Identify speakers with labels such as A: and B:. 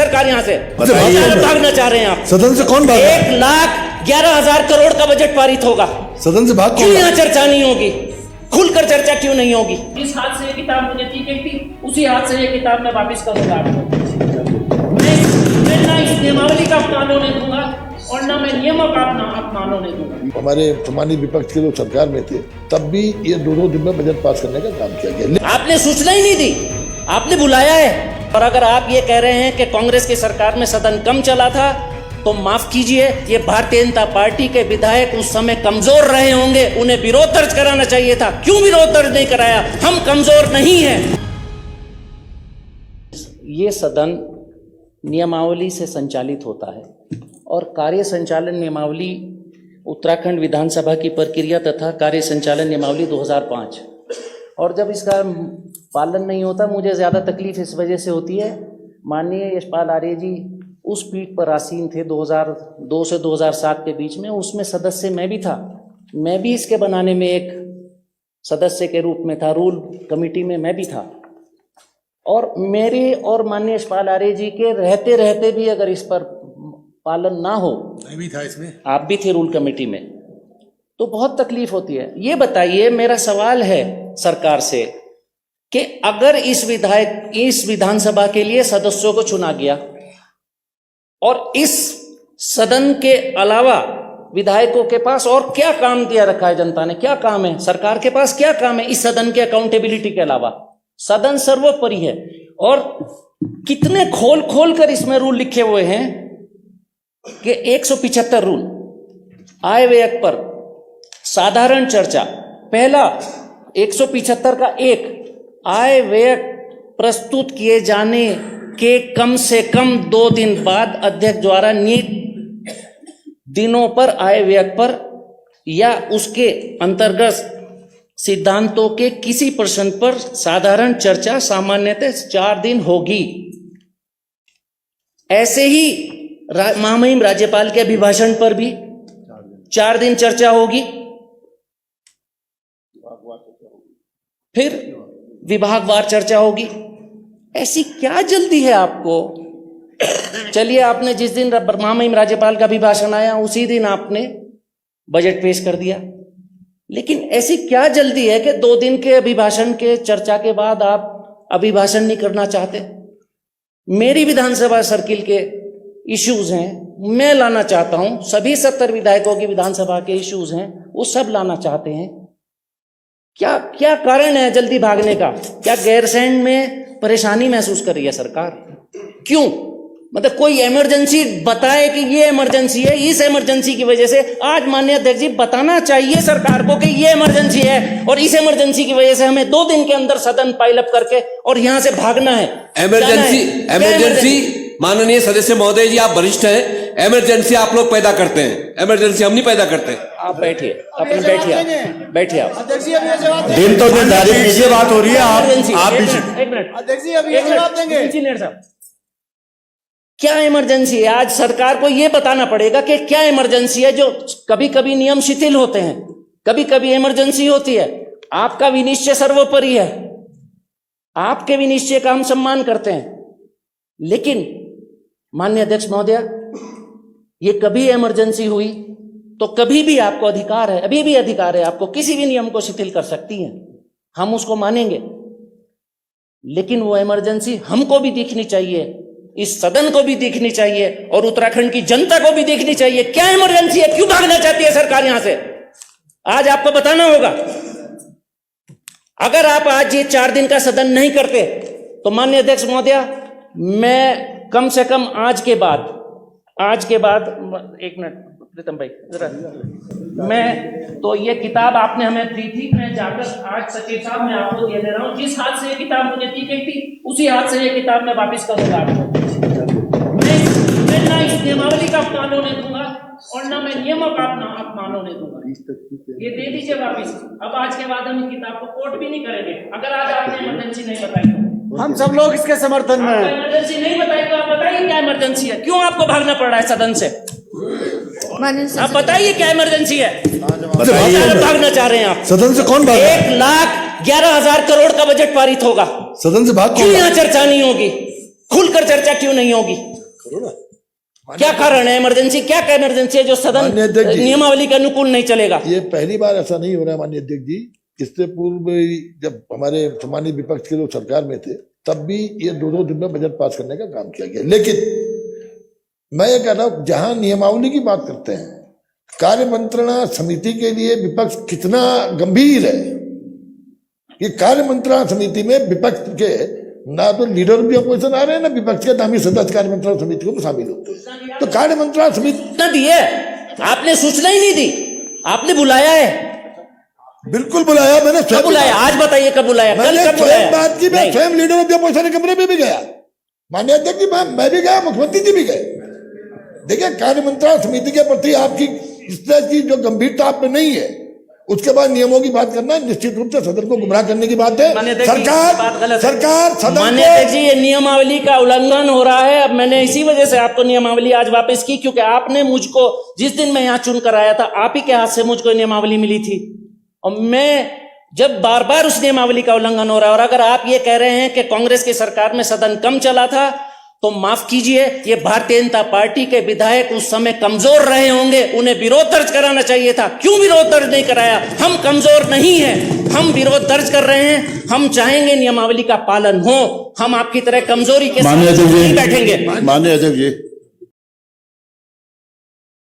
A: सरकार यहाँ से?
B: भागना
A: चाह रहे हैं आप
B: सदन से? कौन भाग?
A: 1,11,000 करोड़ का बजट पारित होगा,
B: सदन से भाग
A: क्यों यहाँ चर्चा नहीं होगी? खुलकर चर्चा क्यों नहीं होगी?
C: जिस हाथ से ये किताब मुझे दी गई थी उसी हाथ से ये किताब मैं वापस करूंगा आपको। मैं ना इस नियमावली का अपमान होने दूंगा और ना मैं नियमों का अपमान होने दूंगा।
D: हमारे सम्मानित विपक्ष के लोग सरकार में थे तब भी ये 2-2 दिन में बजट पास करने का काम किया गया।
A: आपने सूचना ही नहीं दी, आपने बुलाया है। और अगर आप ये कह रहे हैं कि कांग्रेस की सरकार में सदन कम चला था तो माफ कीजिए, ये भारतीय जनता पार्टी के विधायक उस समय कमजोर रहे होंगे, उन्हें विरोध दर्ज कराना चाहिए था। क्यों विरोध दर्ज नहीं कराया? हम कमजोर नहीं हैं। ये सदन नियमावली से संचालित होता है और कार्य संचालन नियमावली उत्तराखंड विधानसभा की प्रक्रिया तथा कार्य संचालन नियमावली 2005, और जब इसका पालन नहीं होता मुझे ज़्यादा तकलीफ इस वजह से होती है। माननीय यशपाल आर्य जी उस पीठ पर आसीन थे 2002 से 2007 के बीच में, उसमें सदस्य मैं भी था। मैं भी इसके बनाने में एक सदस्य के रूप में था, रूल कमेटी में मैं भी था। और मेरे और माननीय यशपाल आर्य जी के रहते रहते भी अगर इस पर पालन ना हो,
B: मैं भी था इसमें, आप
A: भी थे रूल कमेटी में, तो बहुत तकलीफ होती है। ये बताइए, मेरा सवाल है सरकार से कि अगर इस विधानसभा के लिए सदस्यों को चुना गया और इस सदन के अलावा विधायकों के पास और क्या काम दिया रखा है जनता ने? क्या काम है सरकार के पास? क्या काम है इस सदन के अकाउंटेबिलिटी के अलावा? सदन सर्वोपरि है। और कितने खोल खोल कर इसमें रूल लिखे हुए हैं कि 175 रूल आय व्यय पर साधारण चर्चा। पहला 175 का 1, आय व्यय प्रस्तुत किए जाने के कम से कम 2 दिन बाद अध्यक्ष द्वारा नियत दिनों पर आय व्यय पर या उसके अंतर्गत सिद्धांतों के किसी प्रश्न पर साधारण चर्चा सामान्यतः 4 दिन होगी। ऐसे ही महामहिम राज्यपाल के अभिभाषण पर भी 4 दिन चर्चा होगी। फिर विभागवार चर्चा होगी। ऐसी क्या जल्दी है आपको? चलिए, आपने जिस दिन महामहिम राज्यपाल का अभिभाषण आया उसी दिन आपने बजट पेश कर दिया, लेकिन ऐसी क्या जल्दी है कि 2 दिन के अभिभाषण के चर्चा के बाद आप अभिभाषण नहीं करना चाहते? मेरी विधानसभा सर्किल के इश्यूज हैं, मैं लाना चाहता हूं। सभी 70 विधायकों की विधानसभा के इश्यूज हैं, वो सब लाना चाहते हैं। क्या क्या कारण है जल्दी भागने का? क्या गैरसैंण में परेशानी महसूस कर रही है सरकार? क्यों? मतलब कोई इमरजेंसी बताए कि ये इमरजेंसी है, इस इमरजेंसी की वजह से आज माननीय अध्यक्ष जी बताना चाहिए सरकार को कि ये इमरजेंसी है और इस इमरजेंसी की वजह से हमें 2 दिन के अंदर सदन पाइल अप करके और यहां से भागना है।
E: इमरजेंसी माननीय सदस्य महोदय जी, आप वरिष्ठ हैं, इमरजेंसी आप लोग पैदा करते हैं, इमरजेंसी हम नहीं पैदा करते।
A: आप बैठिए, अपने बैठिए आप।
B: दिन तो निर्धारित कीजिए, बात हो रही है। आप
A: एक मिनट अध्यक्ष जी, अभी जवाब देंगे। इंजीनियर साहब, क्या इमरजेंसी है? आज सरकार को यह बताना पड़ेगा कि क्या इमरजेंसी है। जो कभी कभी नियम शिथिल होते हैं, कभी कभी इमरजेंसी होती है। आपका विनिश्चय सर्वोपरि है, आपके विनिश्चय का हम सम्मान करते हैं, लेकिन माननीय अध्यक्ष महोदय, ये कभी इमरजेंसी हुई तो कभी भी आपको अधिकार है, अभी भी अधिकार है, आपको किसी भी नियम को शिथिल कर सकती हैं, हम उसको मानेंगे। लेकिन वो इमरजेंसी हमको भी दिखनी चाहिए, इस सदन को भी दिखनी चाहिए और उत्तराखंड की जनता को भी दिखनी चाहिए। क्या इमरजेंसी है? क्यों भागना चाहती है सरकार यहां से? आज आपको बताना होगा। अगर आप आज ये 4 दिन का सदन नहीं करते तो माननीय अध्यक्ष महोदय, मैं कम से कम आज के बाद 1 मिनट प्रीतम भाई जरा, मैं तो ये किताब आपने हमें दी थी, मैं जाकर आज सचिव साहब मैं आपको दे रहा हूँ। जिस हाथ से ये किताब मुझे दी गई थी उसी हाथ से ये किताब मैं वापस करूंगा आपको। मैं ना इस नियमावली का अपमान होने दूंगा और ना मैं नियमों का अपमान होने दूंगा। ये दे दीजिए वापस। अब आज के बाद हम इस किताब को कोर्ट भी नहीं करेंगे। अगर आज आपने इमरजेंसी नहीं बताई तो
B: हम सब लोग इसके समर्थन में हैं।
A: इमरजेंसी नहीं बताई तो आप बताइए क्या इमरजेंसी है? क्यों आपको भागना पड़ रहा है सदन से? आप बताइए क्या इमरजेंसी है? भागना चाह रहे हैं आप
B: सदन से? कौन भाग?
A: 1,11,000 करोड़ का बजट पारित होगा,
B: सदन से भाग?
A: क्यों यहाँ चर्चा नहीं होगी? खुलकर चर्चा क्यों नहीं होगी?
D: करो ना।
A: क्या कारण है इमरजेंसी? क्या इमरजेंसी है जो सदन
D: माननीय अध्यक्ष जी,
A: नियमावली के अनुकूल नहीं चलेगा?
D: ये पहली बार ऐसा नहीं हो रहा है माननीय अध्यक्ष जी। इससे पूर्व जब हमारे सम्मानित विपक्ष के लोग सरकार में थे तब भी ये 2-2 दिन में बजट पास करने का काम किया गया। लेकिन मैं ये कह रहा हूं, जहां नियमावली की बात करते हैं, कार्य मंत्रणा समिति के लिए विपक्ष कितना गंभीर है। ये कार्य मंत्रणा समिति में विपक्ष के ना तो लीडर भी अपोजिशन आ रहे हैं, ना विपक्ष के नामी सदस्य कार्य मंत्रणा समिति को शामिल होते हैं। तो कार्य मंत्रणा समिति
A: सूचना दी है, आपने सूचना ही नहीं दी। आपने बुलाया है?
D: बिल्कुल बुलाया मैंने,
A: कब बुलाया? आज बताइए कब बुलाया? कल
D: मैंने
A: कब बुलाया?
D: बात की, मैं स्वयं लीडर ऑफ द अपोजिशन के कमरे में भी गया। माननीय अध्यक्ष जी, मैं भी गया, मुख्यमंत्री जी भी गए। देखिए, कार्य मंत्रणा समिति के प्रति आपकी इस तरह की जो गंभीरता आप में नहीं है, उसके बाद नियमों की बात करना निश्चित रूप से सदन को गुमराह करने की बात है। सरकार सदन
A: माननीय अध्यक्ष जी, ये नियमावली का उल्लंघन हो रहा है। अब मैंने इसी वजह से आपको नियमावली आज वापस की, क्योंकि आपने मुझको, जिस दिन मैं यहाँ चुन कर आया था, आप ही के हाथ से मुझको नियमावली मिली थी। और मैं जब बार बार उस नियमावली का उल्लंघन हो रहा है, और अगर आप ये कह रहे हैं कि कांग्रेस की सरकार में सदन कम चला था, तो माफ कीजिए, ये भारतीय जनता पार्टी के विधायक उस समय कमजोर रहे होंगे, उन्हें विरोध दर्ज कराना चाहिए था। क्यों विरोध दर्ज नहीं कराया? हम कमजोर नहीं हैं, हम विरोध दर्ज कर रहे हैं। हम चाहेंगे नियमावली का पालन हो, हम आपकी तरह कमजोरी के साथ नहीं बैठेंगे।
D: माननीय अध्यक्ष जी,